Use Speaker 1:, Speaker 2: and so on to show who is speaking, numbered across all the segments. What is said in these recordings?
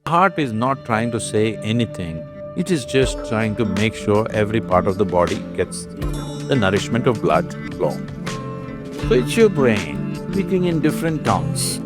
Speaker 1: Heart is not trying to say anything, it is just trying to make sure every part of the body gets the nourishment of blood flow. So it's your brain speaking in different tongues.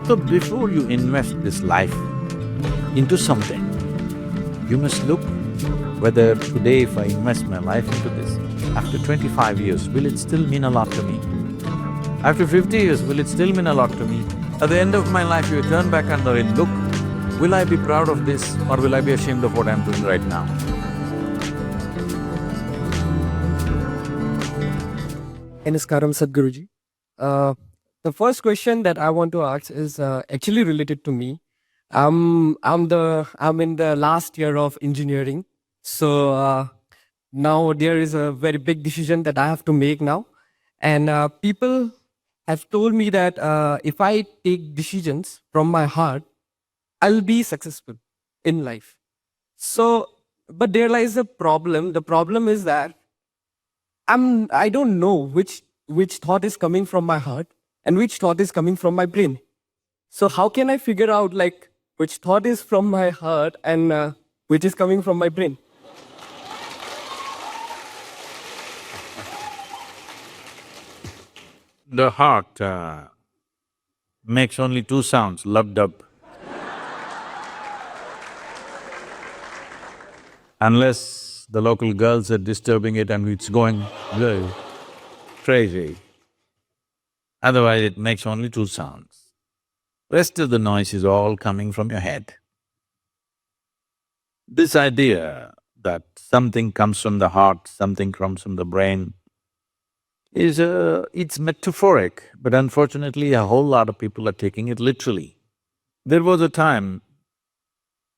Speaker 1: So before you invest this life into something, you must look whether today if I invest my life into this, after 25 years, will it still mean a lot to me? After 50 years, will it still mean a lot to me? At the end of my life, you turn back and look, will I be proud of this or will I be ashamed of what I'm doing right now?
Speaker 2: Namaskaram, Sadhguruji. Uh, the first question that I want to ask is actually related to me. I'm in the last year of engineering, so now there is a very big decision that I have to make now, and people have told me that if I take decisions from my heart, I'll be successful in life. So, but there lies a problem. The problem is that I don't know which thought is coming from my heart and which thought is coming from my brain. So how can I figure out like which thought is from my heart and which is coming from my brain?
Speaker 1: The heart makes only two sounds, lub-dub. Unless the local girls are disturbing it and it's going very crazy. Otherwise it makes only two sounds. Rest of the noise is all coming from your head. This idea that something comes from the heart, something comes from the brain is it's metaphoric, but unfortunately a whole lot of people are taking it literally. There was a time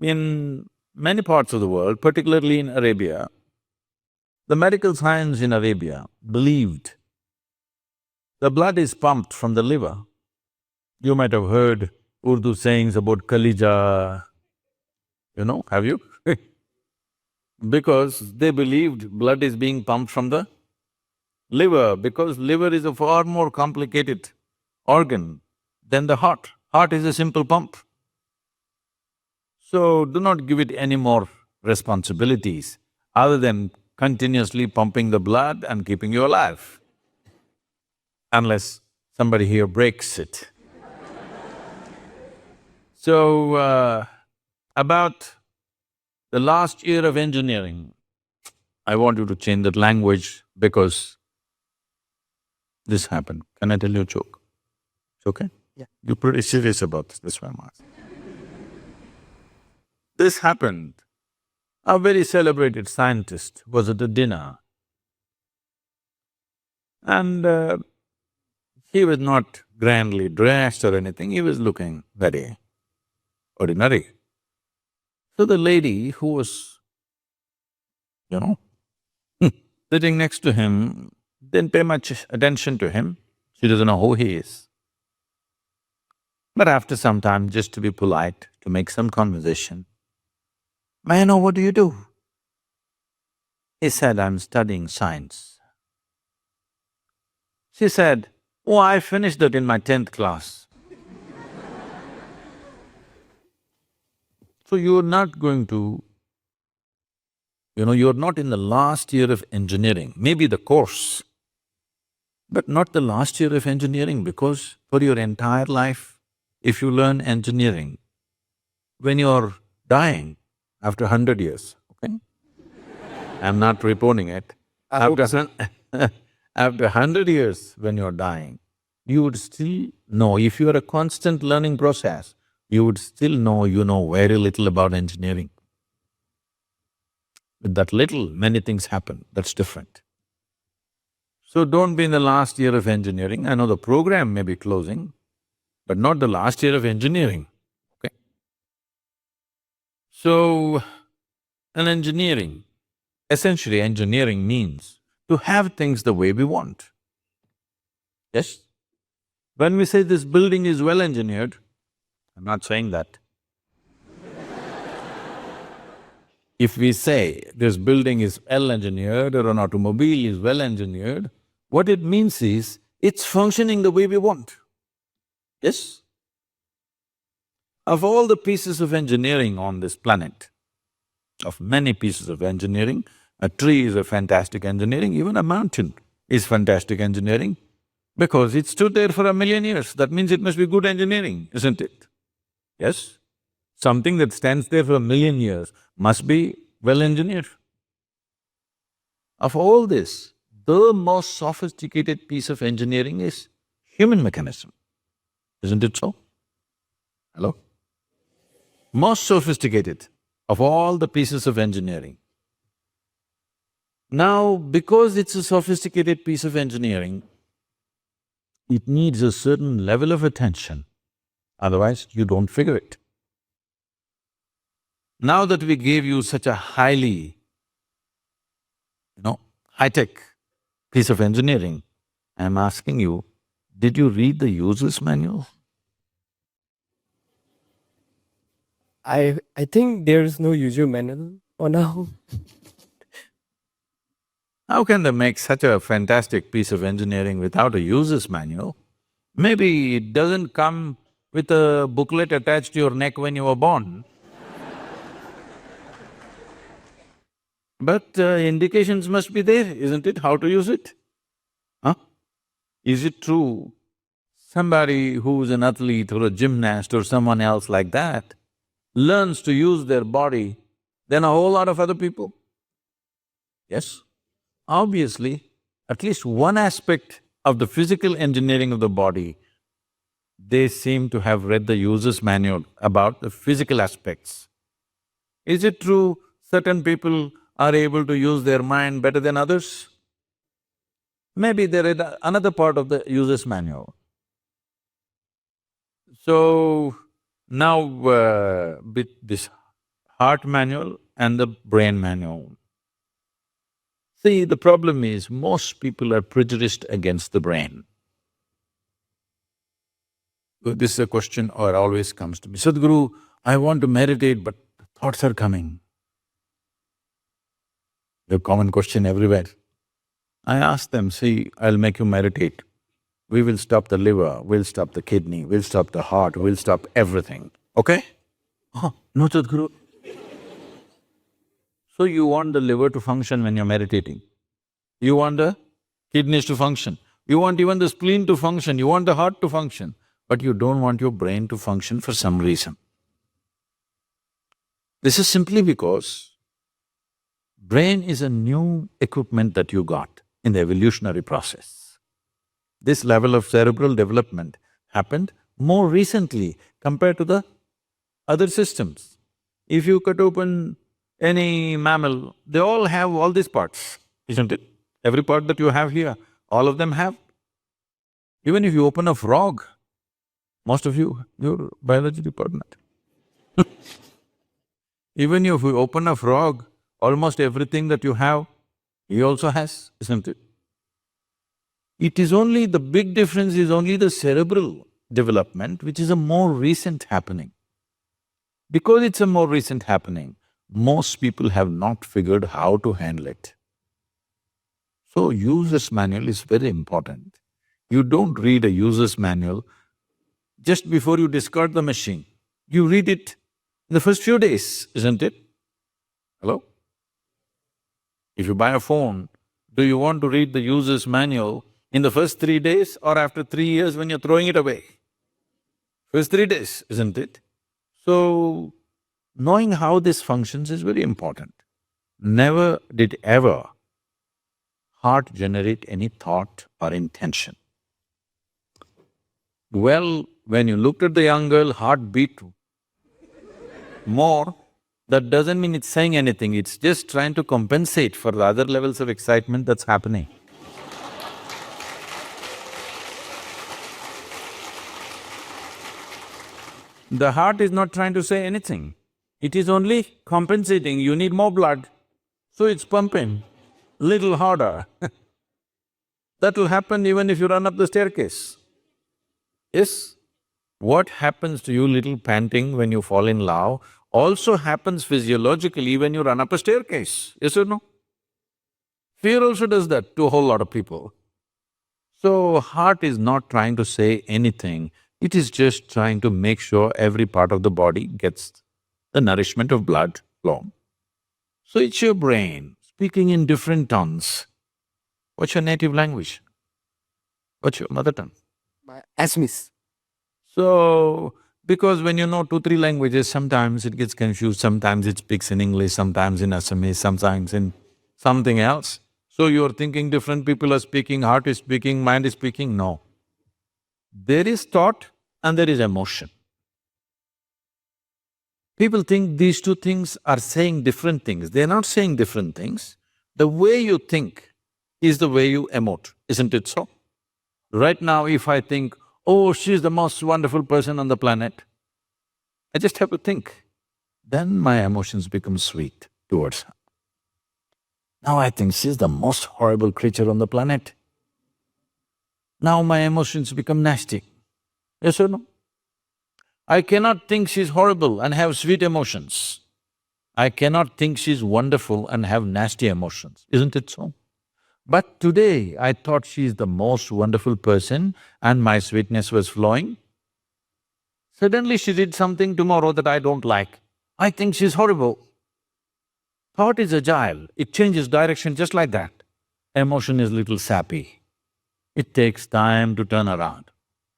Speaker 1: in many parts of the world, particularly in Arabia, the medical science in Arabia believed the blood is pumped from the liver. You might have heard Urdu sayings about Kalija, have you? Because they believed blood is being pumped from the liver, because liver is a far more complicated organ than the heart. Heart is a simple pump. So do not give it any more responsibilities other than continuously pumping the blood and keeping you alive, unless somebody here breaks it. So, about the last year of engineering, I want you to change that language because this happened. Can I tell you a joke? It's okay?
Speaker 2: Yeah.
Speaker 1: You're pretty serious about this, that's why I'm asking. This happened. A very celebrated scientist was at a dinner and he was not grandly dressed or anything, he was looking very ordinary. So the lady who was, you know, sitting next to him didn't pay much attention to him, she doesn't know who he is. But after some time, just to be polite, to make some conversation, "May I know what do you do?" He said, "I'm studying science." She said, "Oh, I finished that in my 10th class." So you're not going to, you're not in the last year of engineering, maybe the course, but not the last year of engineering, because for your entire life, if you learn engineering, when you're dying, after 100 years, okay? I'm not reporting it. After 100 years when you're dying, you would still know, if you are a constant learning process, you would still know you know very little about engineering. With that little, many things happen, that's different. So don't be in the last year of engineering. I know the program may be closing, but not the last year of engineering, okay? So, essentially engineering means to have things the way we want. Yes? When we say this building is well engineered, I'm not saying that. If we say this building is well engineered or an automobile is well engineered, what it means is it's functioning the way we want. Yes? Of all the pieces of engineering on this planet, of many pieces of engineering, a tree is a fantastic engineering, even a mountain is fantastic engineering because it stood there for 1,000,000 years. That means it must be good engineering, isn't it? Yes? Something that stands there for 1,000,000 years must be well engineered. Of all this, the most sophisticated piece of engineering is human mechanism, isn't it so? Hello? Most sophisticated of all the pieces of engineering. Now, because it's a sophisticated piece of engineering, it needs a certain level of attention, otherwise you don't figure it. Now that we gave you such a highly, high-tech piece of engineering, I'm asking you, did you read the user's manual?
Speaker 2: I think there is no user manual for now.
Speaker 1: How can they make such a fantastic piece of engineering without a user's manual? Maybe it doesn't come with a booklet attached to your neck when you were born. But indications must be there, isn't it, how to use it? Huh? Is it true somebody who's an athlete or a gymnast or someone else like that learns to use their body than a whole lot of other people? Yes? Obviously, at least one aspect of the physical engineering of the body, they seem to have read the user's manual about the physical aspects. Is it true certain people are able to use their mind better than others? Maybe they read another part of the user's manual. So, now with this heart manual and the brain manual. See, the problem is most people are prejudiced against the brain. This is a question or always comes to me, Sadhguru, I want to meditate but thoughts are coming. The common question everywhere. I ask them, see, I'll make you meditate. We will stop the liver, we'll stop the kidney, we'll stop the heart, we'll stop everything, okay? Oh, no, Sadhguru. So you want the liver to function when you're meditating. You want the kidneys to function. You want even the spleen to function, you want the heart to function, but you don't want your brain to function for some reason. This is simply because brain is a new equipment that you got in the evolutionary process. This level of cerebral development happened more recently compared to the other systems. If you cut open any mammal, they all have all these parts, isn't it? Every part that you have here, all of them have. Even if you open a frog, most of you, you're biology department. Even if you open a frog, almost everything that you have, he also has, isn't it? It is only… the big difference is only the cerebral development, which is a more recent happening. Because it's a more recent happening, most people have not figured how to handle it. So, user's manual is very important. You don't read a user's manual just before you discard the machine. You read it in the first few days, isn't it? Hello? If you buy a phone, do you want to read the user's manual in the first 3 days or after 3 years when you're throwing it away? First 3 days, isn't it? So, knowing how this functions is very important. Never did ever heart generate any thought or intention. Well, when you looked at the young girl, heart beat more, that doesn't mean it's saying anything, it's just trying to compensate for the other levels of excitement that's happening. The heart is not trying to say anything, it is only compensating, you need more blood, so it's pumping little harder. That will happen even if you run up the staircase. Yes? What happens to you little panting when you fall in love also happens physiologically when you run up a staircase, yes or no? Fear also does that to a whole lot of people. So, heart is not trying to say anything, It is just trying to make sure every part of the body gets the nourishment of blood flow. So it's your brain speaking in different tongues. What's your native language? What's your mother tongue?
Speaker 2: My Assamese.
Speaker 1: So, because when you know two, three languages, sometimes it gets confused, sometimes it speaks in English, sometimes in Assamese, sometimes in something else. So you're thinking different people are speaking, heart is speaking, mind is speaking, no. There is thought and there is emotion. People think these two things are saying different things. They're not saying different things. The way you think is the way you emote, isn't it so? Right now, if I think, oh, she's the most wonderful person on the planet, I just have to think. Then my emotions become sweet towards her. Now I think she's the most horrible creature on the planet. Now my emotions become nasty. Yes or no? I cannot think she's horrible and have sweet emotions. I cannot think she's wonderful and have nasty emotions, isn't it so? But today I thought she's the most wonderful person and my sweetness was flowing. Suddenly she did something tomorrow that I don't like. I think she's horrible. Thought is agile, it changes direction just like that. Emotion is little sappy. It takes time to turn around.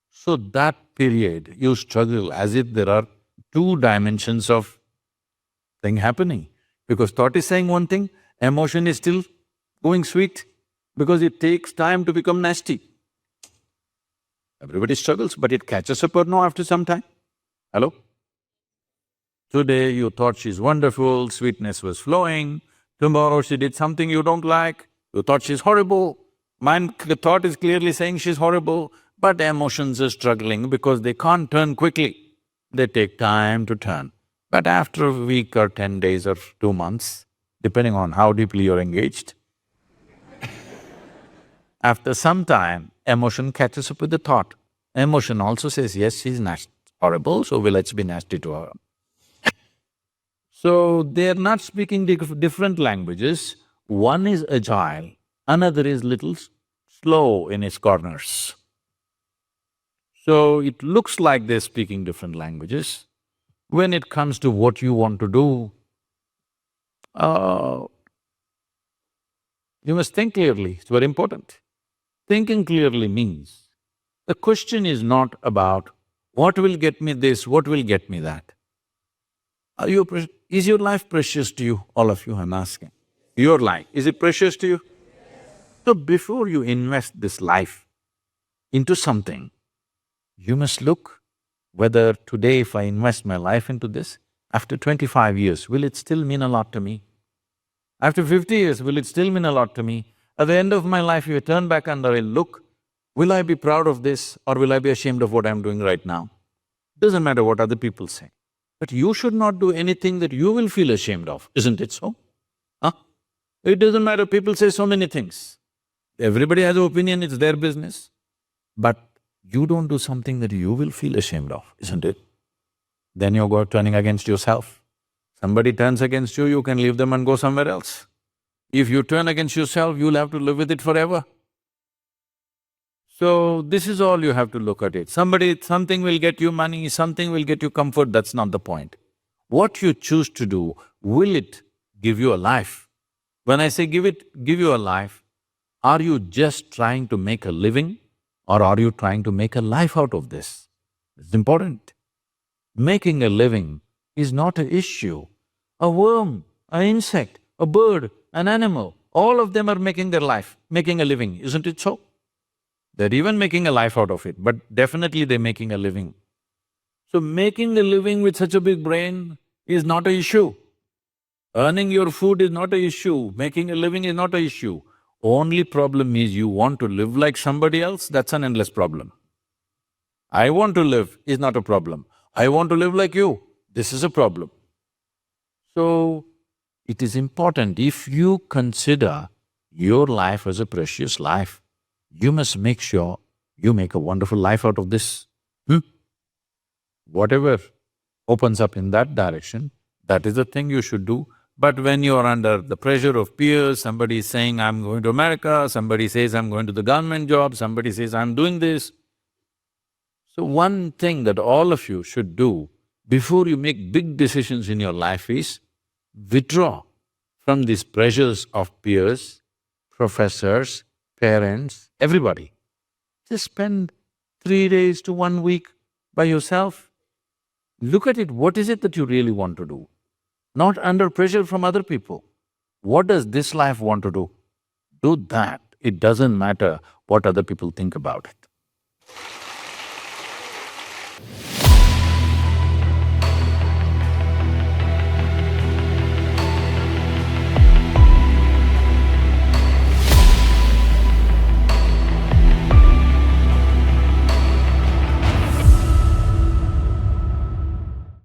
Speaker 1: So that period, you struggle as if there are two dimensions of thing happening. Because thought is saying one thing, emotion is still going sweet, because it takes time to become nasty. Everybody struggles, but it catches up or no after some time. Hello? Today you thought she's wonderful, sweetness was flowing. Tomorrow she did something you don't like, you thought she's horrible. The thought is clearly saying she's horrible, but emotions are struggling because they can't turn quickly. They take time to turn. But after a week or 10 days or 2 months, depending on how deeply you're engaged, after some time, emotion catches up with the thought. Emotion also says, yes, she's horrible, so let's be nasty to her. So they're not speaking different languages. One is agile, another is little slow in its corners. So it looks like they're speaking different languages. When it comes to what you want to do, uh, you must think clearly, it's very important. Thinking clearly means, the question is not about what will get me this, what will get me that. Is your life precious to you? All of you, I'm asking. Your life, is it precious to you? So before you invest this life into something, you must look whether today if I invest my life into this, after 25 years, will it still mean a lot to me? After 50 years, will it still mean a lot to me? At the end of my life, if I turn back and I will look, will I be proud of this or will I be ashamed of what I'm doing right now? Doesn't matter what other people say. But you should not do anything that you will feel ashamed of, isn't it so? Huh? It doesn't matter, people say so many things. Everybody has an opinion, it's their business. But you don't do something that you will feel ashamed of, isn't it? Then you're turning against yourself. Somebody turns against you, you can leave them and go somewhere else. If you turn against yourself, you'll have to live with it forever. So this is all you have to look at it. Something will get you money, something will get you comfort, that's not the point. What you choose to do, will it give you a life? When I say give you a life, are you just trying to make a living or are you trying to make a life out of this? It's important. Making a living is not an issue. A worm, an insect, a bird, an animal, all of them are making their life, making a living, isn't it so? They're even making a life out of it, but definitely they're making a living. So making a living with such a big brain is not an issue. Earning your food is not an issue, making a living is not an issue. Only problem is you want to live like somebody else, that's an endless problem. I want to live is not a problem. I want to live like you, this is a problem. So, it is important, if you consider your life as a precious life, you must make sure you make a wonderful life out of this. Whatever opens up in that direction, that is the thing you should do. But when you are under the pressure of peers, somebody is saying, I'm going to America, somebody says, I'm going to the government job, somebody says, I'm doing this. So one thing that all of you should do before you make big decisions in your life is withdraw from these pressures of peers, professors, parents, everybody. Just spend 3 days to 1 week by yourself. Look at it, what is it that you really want to do? Not under pressure from other people. What does this life want to do? Do that. It doesn't matter what other people think about it.